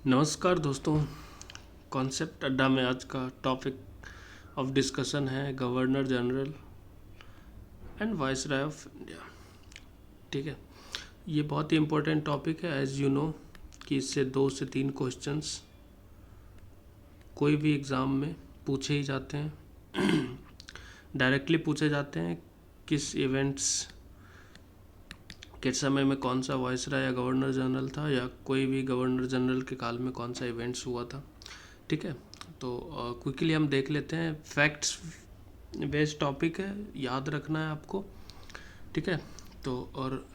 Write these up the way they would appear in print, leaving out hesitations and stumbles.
नमस्कार दोस्तों। कॉन्सेप्ट अड्डा में आज का टॉपिक ऑफ डिस्कशन है governor general and viceroy of India. ठीक है, ये बहुत ही इम्पोर्टेंट टॉपिक है एज यू नो कि इससे 2 से 3 क्वेश्चंस कोई भी एग्ज़ाम में पूछे ही जाते हैं। डायरेक्टली पूछे जाते हैं किस इवेंट्स के समय में कौन सा वाइसराय या गवर्नर जनरल था, या कोई भी गवर्नर जनरल के काल में कौन सा इवेंट्स हुआ था। ठीक है, तो क्विकली हम देख लेते हैं। फैक्ट्स बेस्ड टॉपिक है, याद रखना है आपको। ठीक है, तो और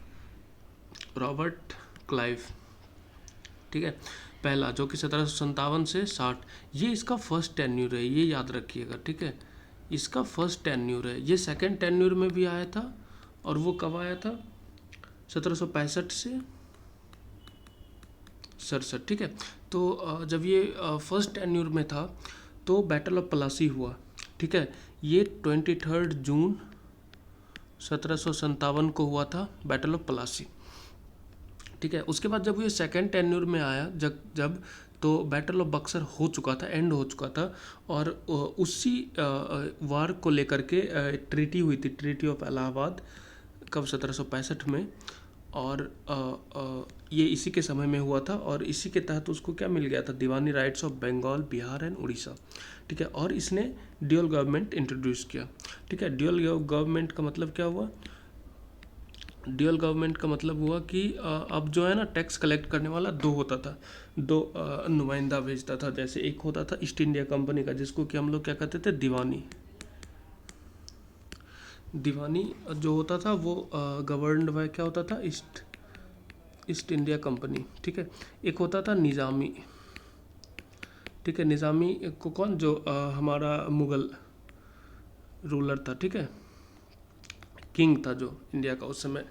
रॉबर्ट क्लाइव, ठीक है, पहला जो कि 1757 से 60, ये इसका फर्स्ट टेन्यूर है, ये याद रखिएगा। ठीक है, इसका फर्स्ट टेन्यूर है। ये सेकंड टेन्यूर में भी आया था, और वो कब आया था? 1765 से 67। ठीक है, तो जब ये फर्स्ट टेन्यूर में था तो बैटल ऑफ प्लासी हुआ। ठीक है, ये 23 जून 1757 को हुआ था बैटल ऑफ प्लासी। ठीक है, उसके बाद जब ये सेकेंड टेन्यूर में आया, जब तो बैटल ऑफ बक्सर हो चुका था, एंड हो चुका था, और उसी वार को लेकर के ट्रीटी हुई थी, ट्रीटी ऑफ इलाहाबाद, कब? 1765 में। और ये इसी के समय में हुआ था, और इसी के तहत उसको क्या मिल गया था? Diwani rights of Bengal, Bihar and Orissa. ठीक है, और इसने ड्यूअल गवर्नमेंट इंट्रोड्यूस किया। ठीक है, ड्यूअल गवर्नमेंट का मतलब क्या हुआ? ड्यूअल गवर्नमेंट का मतलब हुआ कि अब जो है ना, टैक्स कलेक्ट करने वाला दो होता था, दो नुमाइंदा भेजता था। जैसे एक होता था ईस्ट इंडिया कंपनी का, जिसको कि हम लोग क्या कहते थे? दीवानी। दीवानी जो होता था वो गवर्नड बाय क्या होता था? East India company. ठीक है, एक होता था निज़ामी। ठीक है, निज़ामी को कौन? जो हमारा मुगल रूलर था। ठीक है, किंग था जो इंडिया का उस समय।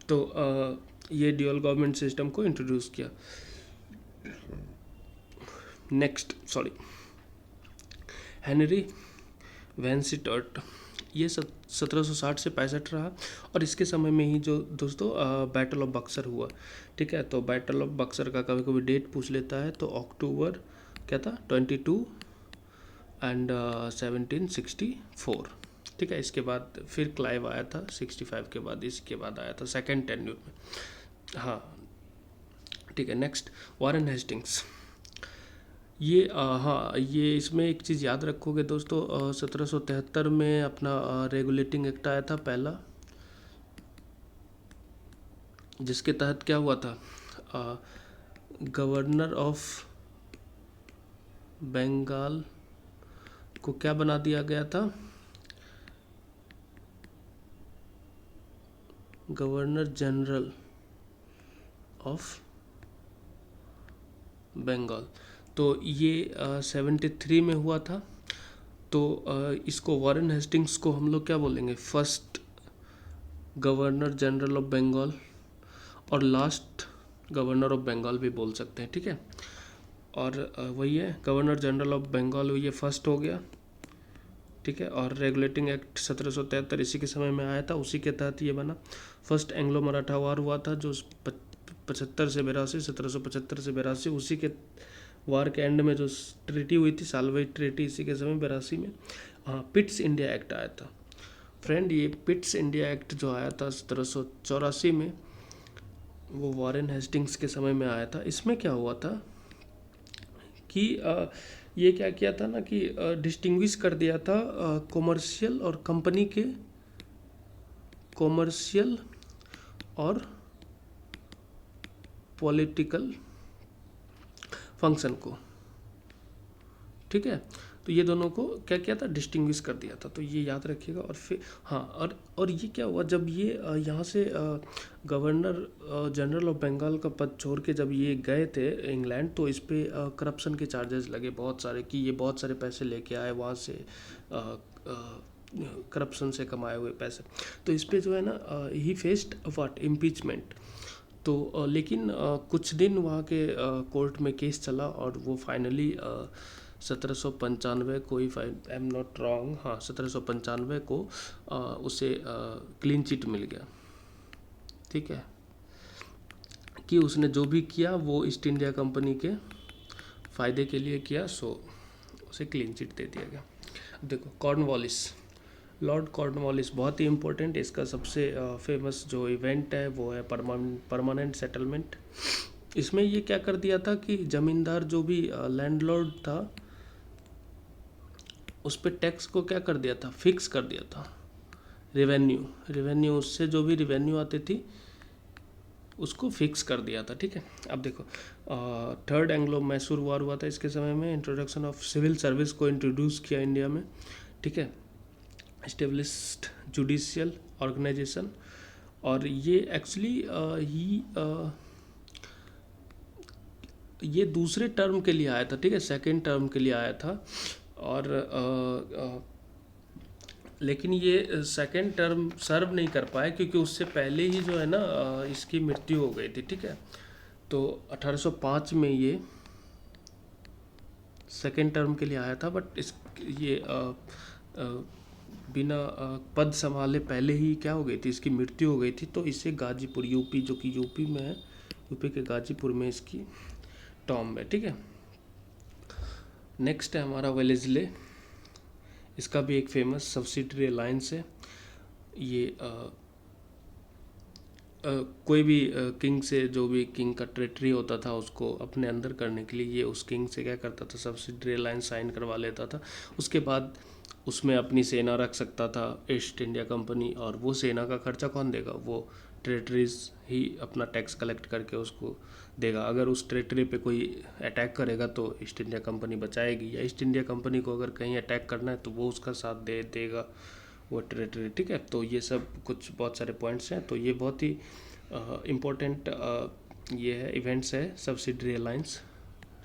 तो ये ड्यूअल गवर्नमेंट सिस्टम को इंट्रोड्यूस किया। नेक्स्ट, सॉरी, हेनरी वेंसिटर्ट, ये 1760 से 65 रहा, और इसके समय में ही जो दोस्तों बैटल ऑफ बक्सर हुआ। ठीक है, तो बैटल ऑफ बक्सर का कभी कभी डेट पूछ लेता है, तो अक्टूबर क्या था? 22 एंड 1764। ठीक है, इसके बाद फिर क्लाइव आया था 65 के बाद, इसके बाद आया था सेकेंड टेन्यूर में। हाँ, ठीक है। Next, Warren Hastings. ये हाँ, ये इसमें एक चीज़ याद रखोगे दोस्तों, 1773 में अपना रेगुलेटिंग एक्ट आया था पहला, जिसके तहत क्या हुआ था? गवर्नर ऑफ बंगाल को क्या बना दिया गया था? Governor general of Bengal. तो ये 73 में हुआ था। तो इसको वारेन हेस्टिंग्स को हम लोग क्या बोलेंगे? First governor general of Bengal, और लास्ट गवर्नर ऑफ बंगाल भी बोल सकते हैं। ठीक है, और वही है, गवर्नर जनरल ऑफ बंगाल ये फर्स्ट हो गया। ठीक है, और रेगुलेटिंग एक्ट 1773 इसी के समय में आया था, उसी के तहत ये बना। फर्स्ट एंग्लो मराठा वार हुआ था जो 75 से 82, 1775 से 82, उसी के वार के एंड में जो ट्रीटी हुई थी, सालवाई ट्रीटी, इसी के समय 82 में। हाँ, पिट्स इंडिया एक्ट आया था फ्रेंड। ये पिट्स इंडिया एक्ट जो आया था 1784 में, वो वारेन हेस्टिंग्स के समय में आया था। इसमें क्या हुआ था कि ये क्या किया था ना कि डिस्टिंग्विश कर दिया था कॉमर्शियल और कंपनी के, कॉमर्शियल और पॉलिटिकल फंक्शन को। ठीक है, तो ये दोनों को क्या किया था? डिस्टिंग्विश कर दिया था। तो ये याद रखिएगा। और फिर हाँ, और ये क्या हुआ जब ये यहाँ से गवर्नर जनरल ऑफ बंगाल का पद छोड़ के जब ये गए थे इंग्लैंड, तो इस पे करप्शन के चार्जेस लगे बहुत सारे, कि ये बहुत सारे पैसे लेके आए वहाँ से, करप्शन से कमाए हुए पैसे। तो इस पे जो है ना, ही फेस्ड व्हाट? इम्पीचमेंट। तो लेकिन कुछ दिन वहाँ के कोर्ट में केस चला, और वो फाइनली 1795 को, if I am not wrong, हाँ 1795 को उसे क्लीन चिट मिल गया। ठीक है, कि उसने जो भी किया वो ईस्ट इंडिया कंपनी के फ़ायदे के लिए किया, सो उसे क्लीन चिट दे दिया गया। देखो कॉर्नवालिस, लॉर्ड कॉर्नवालिस बहुत ही इम्पोर्टेंट, इसका सबसे फेमस जो इवेंट है वो है परमानेंट सेटलमेंट। इसमें ये क्या कर दिया था कि ज़मींदार जो भी लैंडलॉर्ड था उस पर टैक्स को क्या कर दिया था, फिक्स कर दिया था। रेवेन्यू उससे जो भी रेवेन्यू आती थी उसको फिक्स कर दिया था, ठीक है। अब देखो थर्ड एंग्लो मैसूर वॉर हुआ था इसके समय में, इंट्रोडक्शन ऑफ सिविल सर्विस को इंट्रोड्यूस किया इंडिया में, ठीक है। एस्टेब्लिश्ड जुडिशियल ऑर्गेनाइजेशन, और ये एक्चुअली ये दूसरे टर्म के लिए आया था, ठीक है, सेकेंड टर्म के लिए आया था। और लेकिन ये सेकेंड टर्म सर्व नहीं कर पाए क्योंकि उससे पहले ही जो है ना इसकी मृत्यु हो गई थी, ठीक है। तो 1805 में ये सेकेंड टर्म के लिए आया था, बट ये बिना पद संभाले पहले ही क्या हो गई थी, इसकी मृत्यु हो गई थी। तो इसे गाजीपुर, यूपी जो कि यूपी में है, यूपी के गाजीपुर में इसकी टॉम्ब है, ठीक है। नेक्स्ट है हमारा वेलेस्ले, इसका भी एक फेमस सब्सिडरी अलायंस है। ये कोई भी किंग से, जो भी किंग का टेरिटरी होता था उसको अपने अंदर करने के लिए ये उस किंग से क्या करता था, सब्सिडरी अलायंस साइन करवा लेता था। उसके बाद उसमें अपनी सेना रख सकता था ईस्ट इंडिया कंपनी, और वो सेना का खर्चा कौन देगा, वो टेरिटरीज ही अपना टैक्स कलेक्ट करके उसको देगा। अगर उस टेरिटरी पे कोई अटैक करेगा तो ईस्ट इंडिया कंपनी बचाएगी, या ईस्ट इंडिया कंपनी को अगर कहीं अटैक करना है तो वो उसका साथ देगा वो टेरिटरी, ठीक है। तो ये सब कुछ बहुत सारे पॉइंट्स हैं। तो ये बहुत ही इम्पोर्टेंट ये है इवेंट्स है सब्सिडरी अलायंस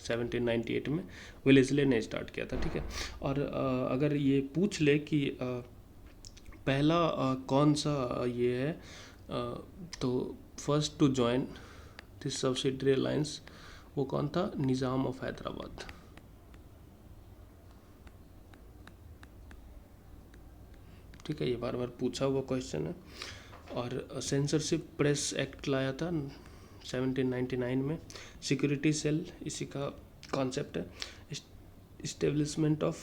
1798 में वेलेस्ले ने स्टार्ट किया था, ठीक है। और अगर ये पूछ ले कि पहला कौन सा ये है, तो first to join this subsidiary alliance वो कौन था, निज़ाम ऑफ हैदराबाद, ठीक है। ये बार बार पूछा हुआ क्वेश्चन है। और सेंसरशिप प्रेस एक्ट लाया था 1799 में। सिक्योरिटी सेल इसी का कॉन्सेप्ट है। Establishment of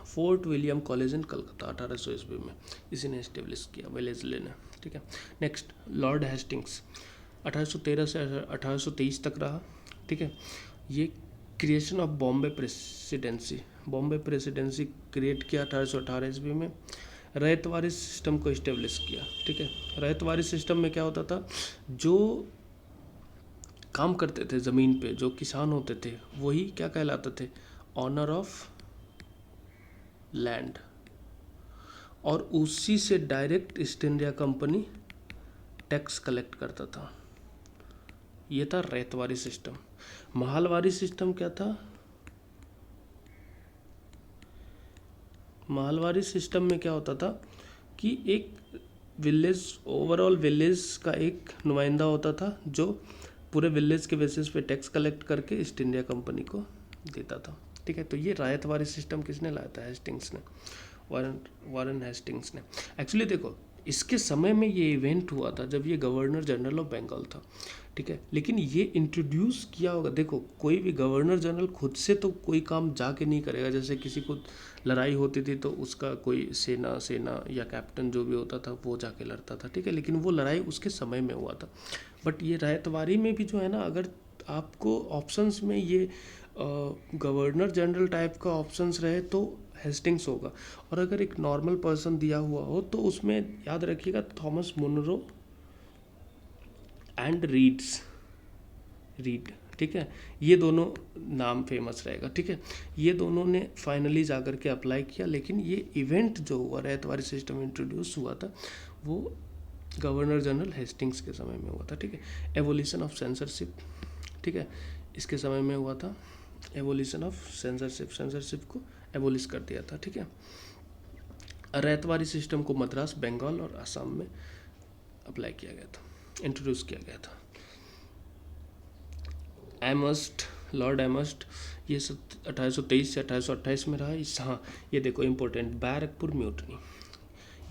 fort William college in Calcutta 1800 ईस्वी में इसी ने इस्टेब्लिश किया, वेलेस्ले ने, ठीक है। नेक्स्ट लॉर्ड हेस्टिंग्स 1813 से 1823 तक रहा, ठीक है। ये creation of Bombay presidency create किया 1818 ईस्वी में। रैयतवारी सिस्टम को इस्टेब्लिश किया, ठीक है। रैयतवारी सिस्टम में क्या होता था, जो काम करते थे ज़मीन पे, जो किसान होते थे, वही क्या कहलाते थे, ऑनर ऑफ लैंड, और उसी से direct east India company tax collect करता था। ये था रैयतवारी सिस्टम। महलवारी सिस्टम क्या था, महलवारी सिस्टम में क्या होता था कि एक विलेज, ओवरऑल विलेज का एक नुमाइंदा होता था जो पूरे विलेज के बेसिस पे टैक्स कलेक्ट करके ईस्ट इंडिया कंपनी को देता था, ठीक है। तो ये रायतवारी सिस्टम किसने लाया था, हेस्टिंग्स ने, वारन हेस्टिंग्स ने। एक्चुअली देखो इसके समय में ये इवेंट हुआ था जब ये गवर्नर जनरल ऑफ बंगाल था, ठीक है। लेकिन ये इंट्रोड्यूस किया होगा, देखो कोई भी गवर्नर जनरल खुद से तो कोई काम जाके नहीं करेगा। जैसे किसी को लड़ाई होती थी तो उसका कोई सेना या कैप्टन जो भी होता था वो जाके लड़ता था, ठीक है। लेकिन वो लड़ाई उसके समय में हुआ था। बट ये रायतवारी में भी जो है ना, अगर आपको ऑप्शंस में ये गवर्नर जनरल टाइप का ऑप्शंस रहे तो हेस्टिंग्स होगा, और अगर एक नॉर्मल पर्सन दिया हुआ हो तो उसमें याद रखिएगा थॉमस मुनरो एंड रीड, ठीक है। ये दोनों नाम फेमस रहेगा, ठीक है। ये दोनों ने फाइनली जाकर के अप्लाई किया, लेकिन ये इवेंट जो हुआ, रैयतवारी सिस्टम इंट्रोड्यूस हुआ था, वो गवर्नर जनरल हेस्टिंग्स के समय में हुआ था, ठीक है। एवोल्यूशन ऑफ सेंसरशिप, ठीक है, इसके समय में हुआ था। एवोल्यूशन ऑफ सेंसरशिप को एबोलिश कर दिया था, ठीक है। रैयतवारी सिस्टम को मद्रास, बंगाल और असम में अप्लाई किया गया था, इंट्रोड्यूस किया गया था। एमस्ट, लॉर्ड एमस्ट, ये 1823 से 1828 में रहा। हाँ ये देखो इम्पोर्टेंट, बैरकपुर म्यूटनी।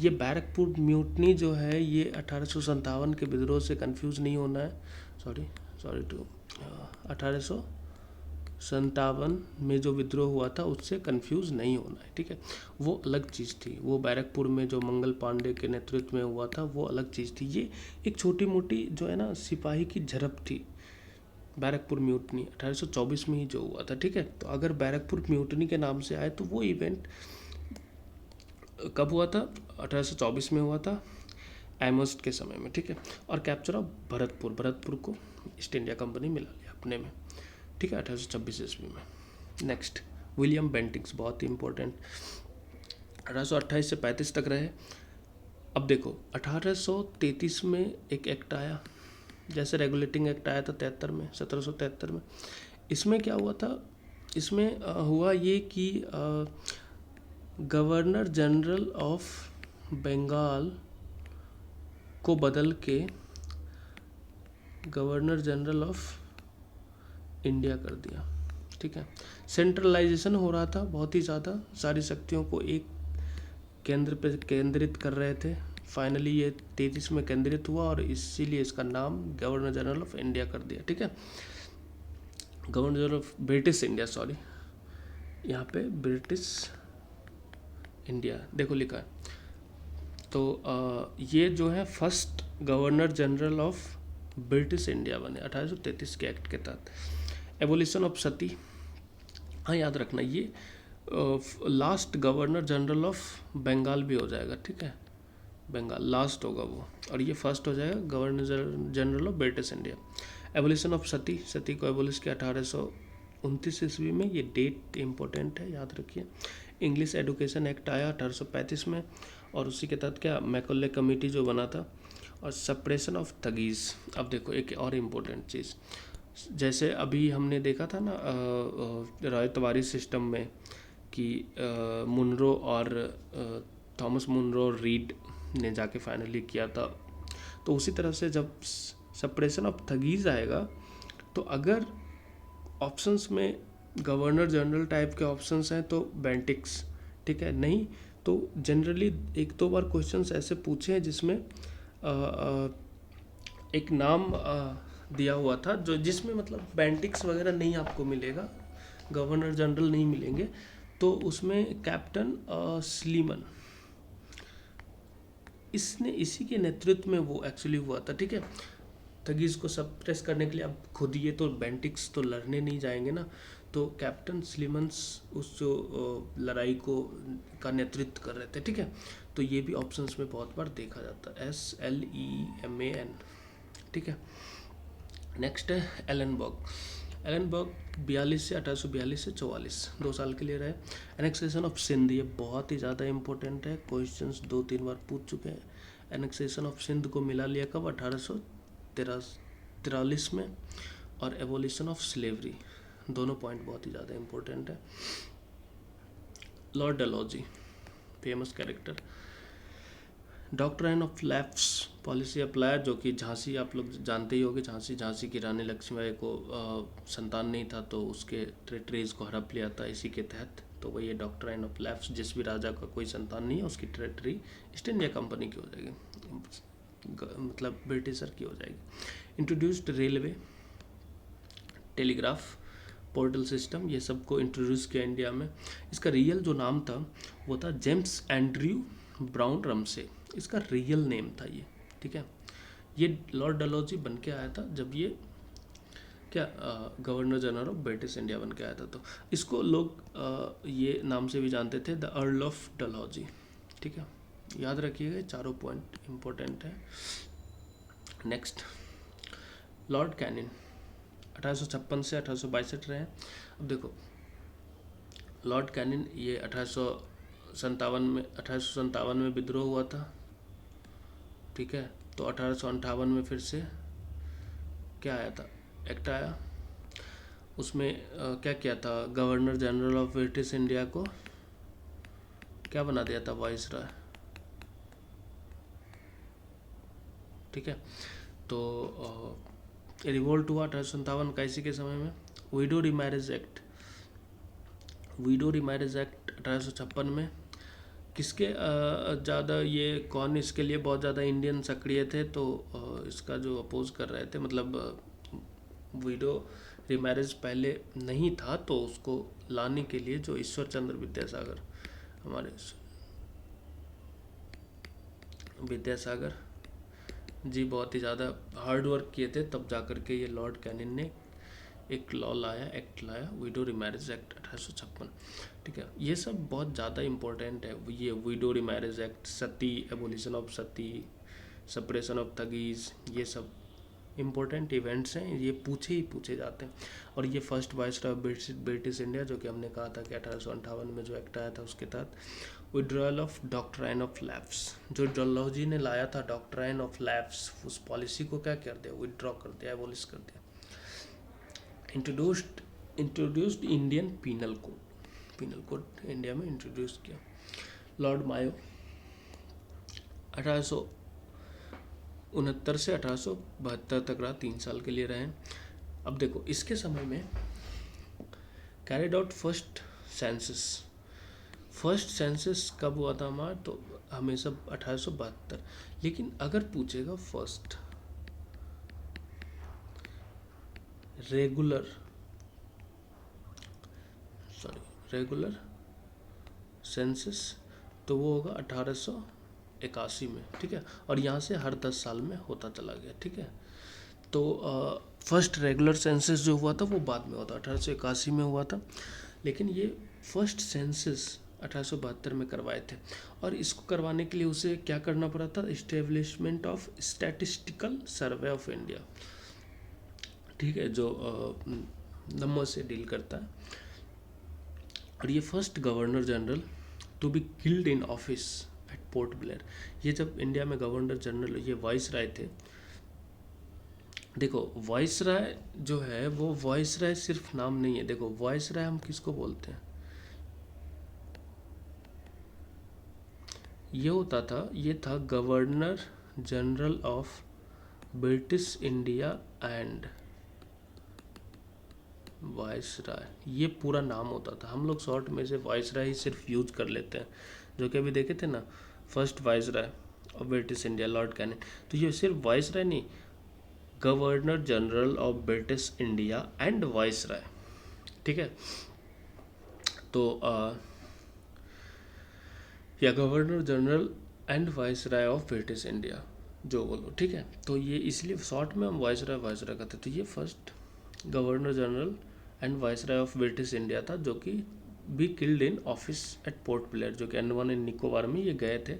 ये बैरकपुर म्यूटनी जो है ये 1857 के विद्रोह से कंफ्यूज नहीं होना है, सॉरी टू 1800 57 में जो विद्रोह हुआ था उससे कंफ्यूज नहीं होना है, ठीक है। वो अलग चीज़ थी, वो बैरकपुर में जो मंगल पांडे के नेतृत्व में हुआ था वो अलग चीज़ थी। ये एक छोटी मोटी जो है ना सिपाही की झड़प थी, बैरकपुर म्यूटनी 1824 में ही जो हुआ था, ठीक है। तो अगर बैरकपुर म्यूटनी के नाम से आए तो वो इवेंट कब हुआ था? 1824 में हुआ था, एमोस्ट के समय में, ठीक है। और कैप्चर ऑफ भरतपुर को ईस्ट इंडिया कंपनी मिला लिया अपने में, ठीक है, 1826 ईस्वी में। नेक्स्ट विलियम बेंटिंग्स, बहुत ही इंपॉर्टेंट, 1828 से 35 तक रहे। अब देखो 1833 में एक एक्ट आया, जैसे रेगुलेटिंग एक्ट आया था 73 में, 1773 में। इसमें क्या हुआ था? इसमें हुआ ये कि गवर्नर जनरल ऑफ बंगाल को बदल के गवर्नर जनरल ऑफ इंडिया कर दिया, ठीक है। सेंट्रलाइजेशन हो रहा था बहुत ही ज़्यादा, सारी शक्तियों को एक केंद्र पे केंद्रित कर रहे थे। फाइनली ये 33 में केंद्रित हुआ और इसीलिए इसका नाम गवर्नर जनरल ऑफ इंडिया कर दिया, ठीक है। Governor general of British India, sorry, यहाँ पे ब्रिटिश इंडिया देखो लिखा है। तो ये जो है first governor general of British India बने 1833 के एक्ट के तहत। एबोलिशन ऑफ सती, हाँ याद रखना, ये last governor general of Bengal भी हो जाएगा, ठीक है। बंगाल लास्ट होगा वो, और ये फर्स्ट हो जाएगा governor general of British India. Abolition of sati, sati को एबोलिश किया 1829 ईस्वी में, ये डेट इंपॉर्टेंट है, याद रखिए। इंग्लिश एडुकेशन एक्ट आया 1835 में, और उसी के तहत क्या मैकॉले कमेटी जो बना था। और सप्रेशन ऑफ थगीज, अब देखो एक और इम्पोर्टेंट चीज़, जैसे अभी हमने देखा था ना रायतवारी सिस्टम में कि मुनरो और थॉमस मुनरो और रीड ने जाके फाइनली किया था। तो उसी तरह से जब सप्रेशन ऑफ थगीज आएगा, तो अगर ऑप्शंस में गवर्नर जनरल टाइप के ऑप्शंस हैं तो बेंटिक्स, ठीक है, नहीं तो जनरली एक दो बार क्वेश्चंस ऐसे पूछे हैं जिसमें एक नाम दिया हुआ था जो जिसमें मतलब बेंटिक्स वगैरह नहीं आपको मिलेगा, गवर्नर जनरल नहीं मिलेंगे, तो उसमें कैप्टन स्लीमन, इसने इसी के नेतृत्व में वो एक्चुअली हुआ था, ठीक है। थगीज को सप्रेस करने के लिए अब खुद ये तो बेंटिक्स तो लड़ने नहीं जाएंगे ना, तो कैप्टन स्लीमन्स उस जो लड़ाई को का नेतृत्व कर रहे थे, ठीक है। तो ये भी ऑप्शंस में बहुत बार देखा जाता है, SLEMAN, ठीक है। नेक्स्ट है एलनबर्ग 42 से 1842 से 44, 2 साल के लिए रहे। एनेक्सेशन ऑफ सिंध, ये बहुत ही ज़्यादा इंपॉर्टेंट है, क्वेश्चंस 2-3 बार पूछ चुके हैं। एनेक्सेशन ऑफ सिंध को मिला लिया कब? 1843 में। और एबोलिशन ऑफ स्लेवरी, दोनों पॉइंट बहुत ही ज़्यादा इंपॉर्टेंट है। Lord Dalhousie, famous character. Doctrine of lapse policy apply, जो कि झांसी, आप लोग जानते ही होंगे, झांसी की रानी लक्ष्मीबाई को संतान नहीं था तो उसके टेरिटरीज को हड़प लिया था इसी के तहत। तो वही डॉक्ट्राइन ऑफ लैप्स, जिस भी राजा का कोई संतान नहीं है उसकी टेरिटरी ईस्ट इंडिया कंपनी की हो जाएगी, मतलब ब्रिटिशर की हो जाएगी। Introduced railway, telegraph, portal system, ये सबको इंट्रोड्यूस किया इंडिया में। इसका रियल जो नाम था वो था जेम्स एंड्रयू ब्राउन रमसे, इसका रियल नेम था ये, ठीक है। ये लॉर्ड डलहौजी बन के आया था जब ये क्या governor general of British India बन के आया था। तो इसको लोग ये नाम से भी जानते थे, द अर्ल ऑफ डलहौजी, ठीक है। याद रखिएगा, चारों पॉइंट इंपॉर्टेंट है। नेक्स्ट लॉर्ड कैनिन, 1856 से 1862 रहे हैं। अब देखो लॉर्ड कैनिन, ये 1857 में विद्रोह हुआ था, ठीक है। तो 1858 में फिर से क्या आया था, एक्ट आया, उसमें क्या किया था, governor general of British India को क्या बना दिया था, वाइसरॉय, ठीक है। तो रिवोल्ट हुआ 1857 का इसी के समय में। विडो रीमैरिज एक्ट 1856 में, किसके ज़्यादा ये कौन इसके लिए बहुत ज़्यादा इंडियन सक्रिय थे, तो इसका जो अपोज कर रहे थे, मतलब विडो रिमैरिज पहले नहीं था, तो उसको लाने के लिए जो ईश्वर चंद्र विद्यासागर, हमारे विद्यासागर जी बहुत ही ज़्यादा हार्ड वर्क किए थे, तब जा कर के ये लॉर्ड कैनिन ने एक लॉ लाया, एक्ट लाया, विडो रिमैरिज एक्ट 1856। ठीक है, ये सब बहुत ज़्यादा इम्पोर्टेंट है। ये widow remarriage act, sati, abolition of sati, suppression of thuggees, ये सब इम्पोर्टेंट इवेंट्स हैं, ये पूछे ही पूछे जाते हैं। और ये first viceroy of British India, जो कि हमने कहा था कि 1858 में जो एक्ट आया था, उसके तहत withdrawal of doctrine of lapse, जो डलहौजी ने लाया था डॉक्ट्राइन ऑफ लैप्स, उस पॉलिसी को क्या कर दिया, विड्रॉ कर दिया, एबोलिश कर दिया। Introduced Indian penal code India में इंट्रोड्यूस किया। लॉर्ड मायो 1869 से 1872 तक रहा, 3 साल के लिए रहे। अब देखो इसके समय में कैरिड आउट फर्स्ट सेंसस कब हुआ था हमारा, तो हमेशा 1872। लेकिन अगर पूछेगा फर्स्ट रेगुलर सेंसस, तो वो होगा 1881 में। ठीक है, और यहाँ से हर 10 साल में होता चला गया। ठीक है, तो फर्स्ट रेगुलर सेंसस जो हुआ था वो बाद में हुआ था, 1881 में हुआ था। लेकिन ये फर्स्ट सेंसस 1872 में करवाए थे, और इसको करवाने के लिए उसे क्या करना पड़ा था, establishment of statistical survey of India. ठीक है, जो नंबर से डील करता है। और ये first governor general to be killed in office at Port Blair. ये जब इंडिया में गवर्नर जनरल, ये वाइस राय थे। देखो वाइस राय जो है वो वाइस राय सिर्फ नाम नहीं है। देखो वाइस राय हम किसको बोलते हैं, ये होता था, ये था governor general of British India and viceroy, ये पूरा नाम होता था। हम लोग शॉर्ट में से वाइस राय ही सिर्फ यूज कर लेते हैं, जो कि अभी देखे थे ना, first viceroy of British India Lord Canning. तो ये सिर्फ वाइस राय नहीं, governor general of British India and viceroy. ठीक है, तो या governor general and viceroy of British India, जो बोलो। ठीक है, तो ये इसलिए शॉर्ट में हम वाइस राय कहते। तो ये first governor general and viceroy of British India था, जो कि B killed in office at Port Blair, जो कि अंडमान एंड निकोबार में ये गए थे,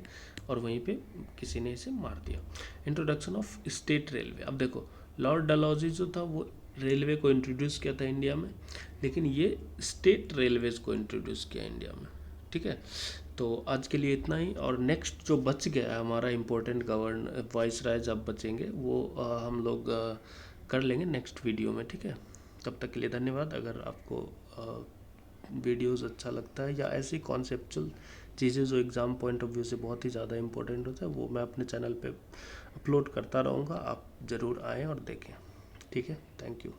और वहीं पे किसी ने इसे मार दिया। Introduction of state railway. अब देखो लॉर्ड डलहौजी जो था वो रेलवे को इंट्रोड्यूस किया था इंडिया में, लेकिन ये स्टेट रेलवेज को इंट्रोड्यूस किया इंडिया में। ठीक है, तो आज के लिए इतना ही। और नेक्स्ट जो बच गया है हमारा इम्पोर्टेंट वाइस राय जब बचेंगे, वो हम लोग कर लेंगे नेक्स्ट वीडियो में। ठीक है, तब तक के लिए धन्यवाद। अगर आपको वीडियोस अच्छा लगता है या ऐसी कॉन्सेप्चुअल चीज़ें जो एग्ज़ाम पॉइंट ऑफ व्यू से बहुत ही ज़्यादा इंपॉर्टेंट होता है, वो मैं अपने चैनल पे अपलोड करता रहूँगा, आप ज़रूर आएँ और देखें। ठीक है, थैंक यू।